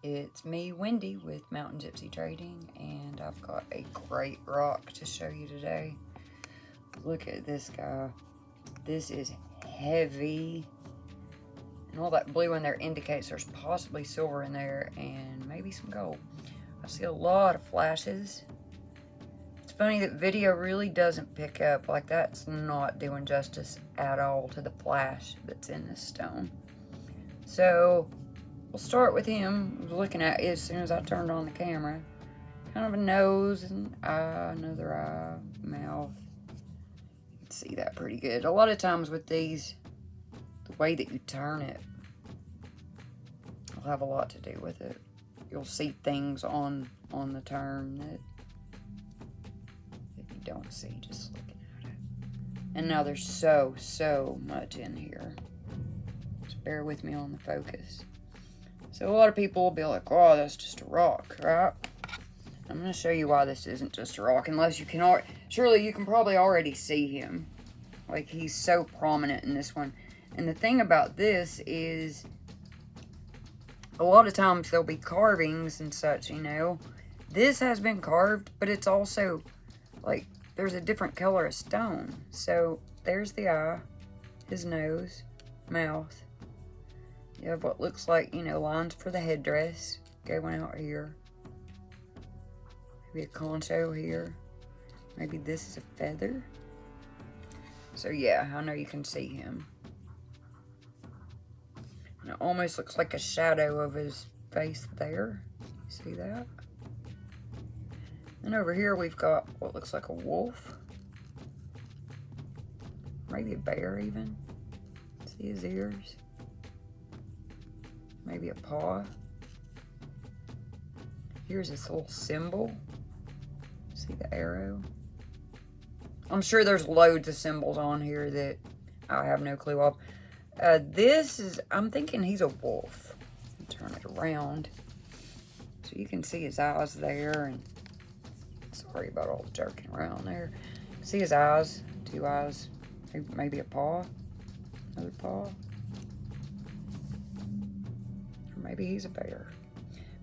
It's me, Wendy, with Mountain Gypsy Trading, and I've got a great rock to show you today. Look at this guy. This is heavy, and all that blue in there indicates there's possibly silver in there and maybe some gold. I see a lot of flashes. It's funny that video really doesn't pick up. Like, that's not doing justice at all to the flash that's in this stone. So we'll start with him. Looking at it as soon as I turned on the camera. Kind of a nose and eye, another eye, mouth. You can see that pretty good. A lot of times with these, the way that you turn it will have a lot to do with it. You'll see things on the turn that you don't see just looking at it. And now there's so much in here. Just bear with me on the focus. So a lot of people will be like, oh, that's just a rock, right? I'm going to show you why this isn't just a rock, unless you can, surely you can probably already see him. Like, he's so prominent in this one. And the thing about this is, a lot of times there'll be carvings and such, you know. This has been carved, but it's also, like, there's a different color of stone. So, there's the eye, his nose, mouth. You have what looks like, you know, lines for the headdress going out here. Maybe a concho here. Maybe this is a feather. So yeah, I know you can see him. And it almost looks like a shadow of his face there. See that? And over here we've got what looks like a wolf. Maybe a bear even. See his ears? Maybe a paw. Here's this little symbol. See the arrow? I'm sure there's loads of symbols on here that I have no clue of. This is, I'm thinking he's a wolf. Turn it around so you can see his eyes there. And sorry about all the jerking around there. See his eyes, two eyes, maybe a paw, another paw. Maybe he's a bear.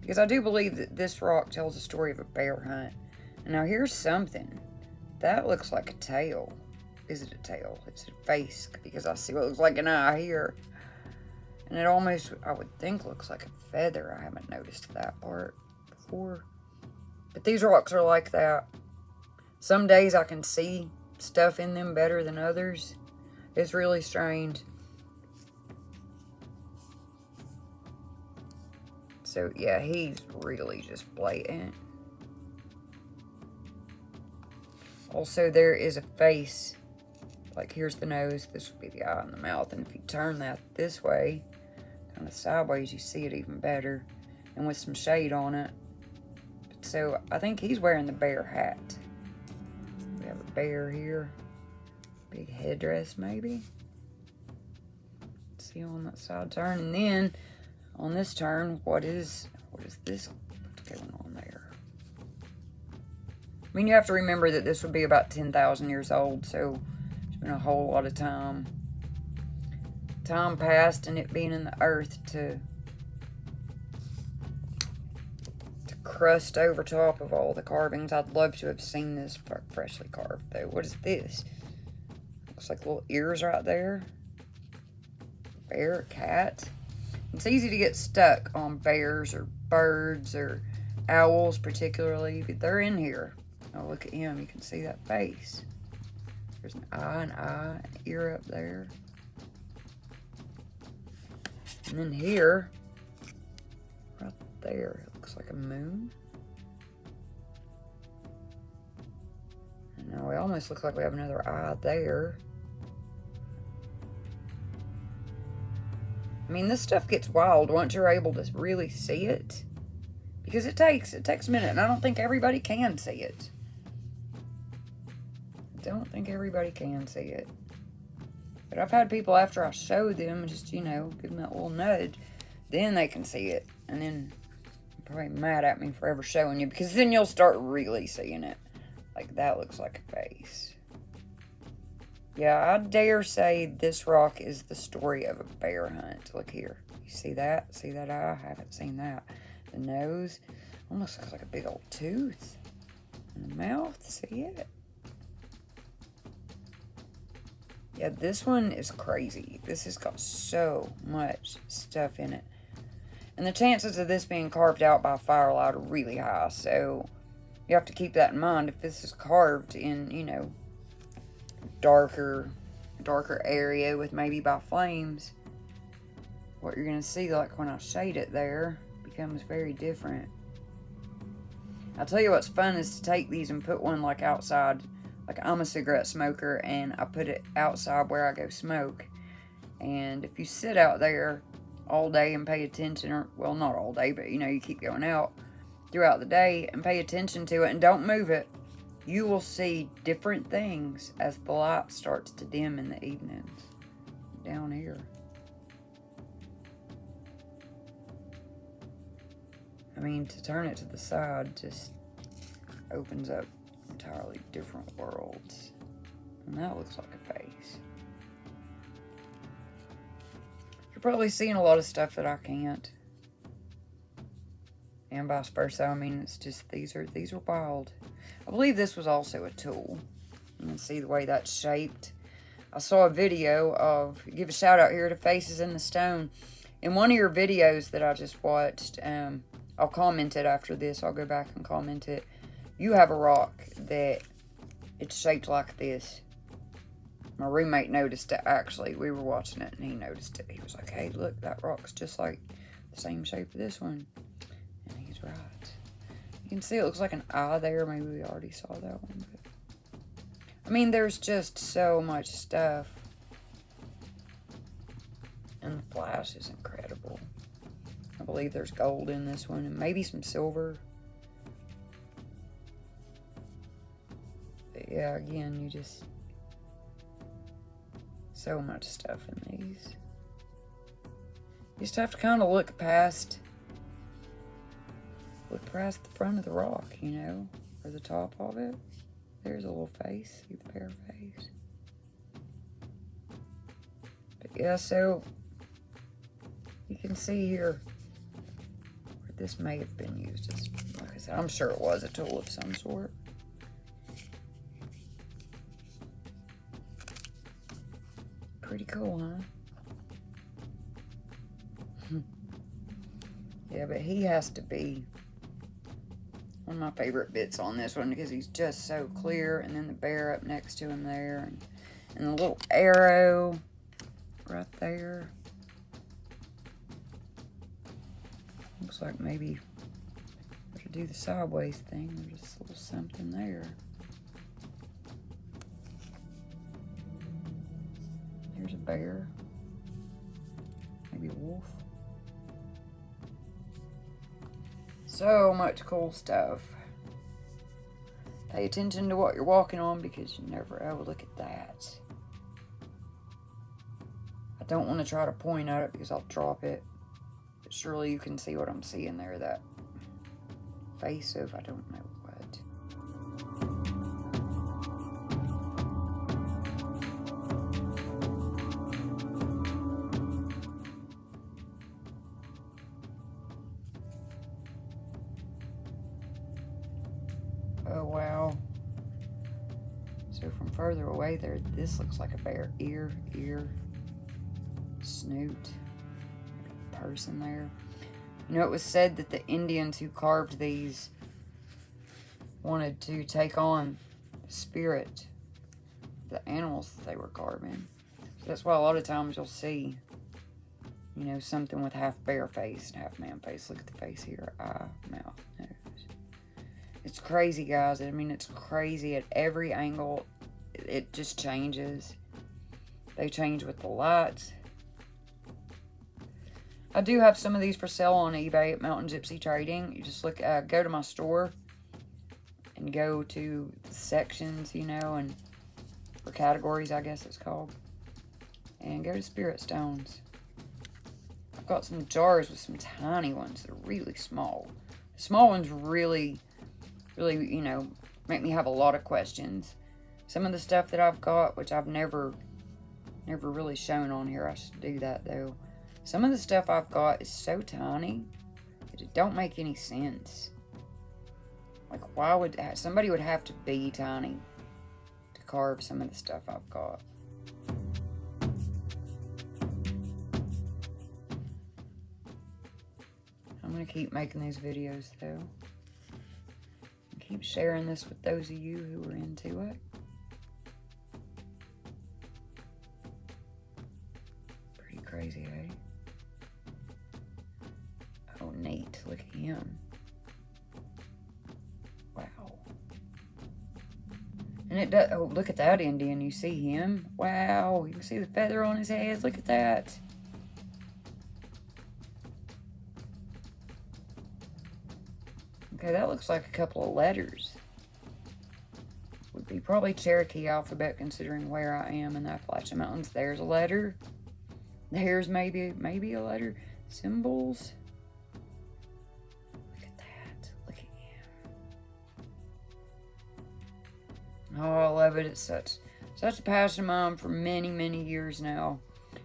Because I do believe that this rock tells the story of a bear hunt. And now here's something. That looks like a tail. Is it a tail? It's a face, because I see what looks like an eye here. And it almost, I would think, looks like a feather. I haven't noticed that part before. But these rocks are like that. Some days I can see stuff in them better than others. It's really strange. So, yeah, he's really just blatant. Also, there is a face. Like, here's the nose. This would be the eye and the mouth. And if you turn that this way, kind of sideways, you see it even better. And with some shade on it. So, I think he's wearing the bear hat. We have a bear here. Big headdress, maybe. See on that side turn. And then on this turn, what is this? What's going on there? I mean, you have to remember that this would be about 10,000 years old, so it's been a whole lot of time passed, and it being in the earth to crust over top of all the carvings. I'd love to have seen this freshly carved, though. What is this? Looks like little ears right there. Bear, cat. It's easy to get stuck on bears or birds or owls particularly, but they're in here. Oh, look at him. You can see that face. There's an eye, an ear up there. And then here, right there, it looks like a moon. And now we almost look like we have another eye there. I mean, this stuff gets wild once you're able to really see it. Because it takes a minute, and I don't think everybody can see it. I don't think everybody can see it. But I've had people, after I show them, just, you know, give them that little nudge, then they can see it. And then you're probably mad at me for ever showing you, because then you'll start really seeing it. Like, that looks like a face. Yeah, I dare say this rock is the story of a bear hunt. Look here. You see that? See that eye? I haven't seen that. The nose almost looks like a big old tooth. And the mouth, see it? Yeah, this one is crazy. This has got so much stuff in it. And the chances of this being carved out by firelight are really high. So you have to keep that in mind. If this is carved in, you know, darker area with maybe by flames, what you're going to see, like when I shade it there, becomes very different. I'll tell you what's fun is to take these and put one like outside. Like I'm a cigarette smoker and I put it outside where I go smoke. And if you sit out there all day and pay attention, or well, not all day, but you know, you keep going out throughout the day and pay attention to it and don't move it, you will see different things as the light starts to dim in the evenings. Down here. I mean, to turn it to the side just opens up entirely different worlds. And that looks like a face. You're probably seeing a lot of stuff that I can't. And vice versa. I mean, it's just, these are wild. I believe this was also a tool. You can see the way that's shaped. I saw a video of, give a shout out here to Faces in the Stone. In one of your videos that I just watched, I'll comment it after this. I'll go back and comment it. You have a rock that it's shaped like this. My roommate noticed it, actually. We were watching it and he noticed it. He was like, hey, look, that rock's just like the same shape of this one. And he's right. You can see it looks like an eye there. Maybe we already saw that one. But I mean, there's just so much stuff. And the flash is incredible. I believe there's gold in this one and maybe some silver. But yeah, again, you just... so much stuff in these. You just have to kind of look past the front of the rock, you know, or the top of it. There's a little face, see the bare face. But yeah, so you can see here where this may have been used as, like I said, I'm sure it was a tool of some sort. Pretty cool, huh? Yeah, but he has to be one of my favorite bits on this one because he's just so clear. And then the bear up next to him there. And the little arrow right there. Looks like maybe to do the sideways thing. There's a little something there. Here's a bear. Maybe a wolf. So much cool stuff. Pay attention to what you're walking on because you never ever look at that. I don't want to try to point at it because I'll drop it. But surely you can see what I'm seeing there. That face of I don't know what. Oh, wow. So from further away there, this looks like a bear. Ear, snoot, person there. You know, it was said that the Indians who carved these wanted to take on the spirit of the animals that they were carving. So that's why a lot of times you'll see, you know, something with half bear face and half man face. Look at the face here. Eye, mouth, nose. It's crazy, guys. I mean, it's crazy at every angle. It just changes. They change with the lights. I do have some of these for sale on eBay at Mountain Gypsy Trading. You just look, go to my store and go to the sections, you know, and for categories, I guess it's called. And go to Spirit Stones. I've got some jars with some tiny ones that are really small. The small ones really, you know, make me have a lot of questions. Some of the stuff that I've got, which I've never really shown on here. I should do that, though. Some of the stuff I've got is so tiny. It don't make any sense. Like, why would somebody would have to be tiny to carve some of the stuff I've got? I'm gonna keep making these videos though. And keep sharing this with those of you who are into it. Pretty crazy, eh? Oh, neat. Look at him. Wow. And it does. Oh, look at that Indian. You see him? Wow. You can see the feather on his head. Look at that. Okay, that looks like a couple of letters. Would be probably Cherokee alphabet considering where I am in the Appalachian Mountains. There's a letter. There's maybe a letter. Symbols. Look at that. Look at him. Oh, I love it. It's such a passion of mine for many, many years now.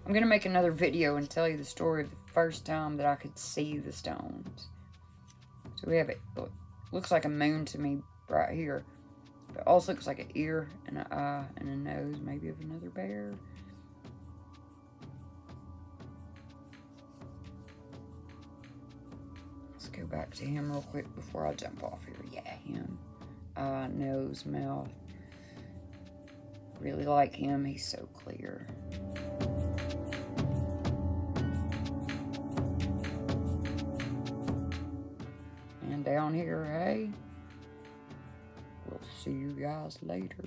I'm going to make another video and tell you the story of the first time that I could see the stones. So we have it. Looks like a moon to me right here. But it also looks like an ear and an eye and a nose, maybe of another bear. Let's go back to him real quick before I jump off here. Yeah, him. Eye, nose, mouth. Really like him. He's so clear. And down here, hey, we'll see you guys later.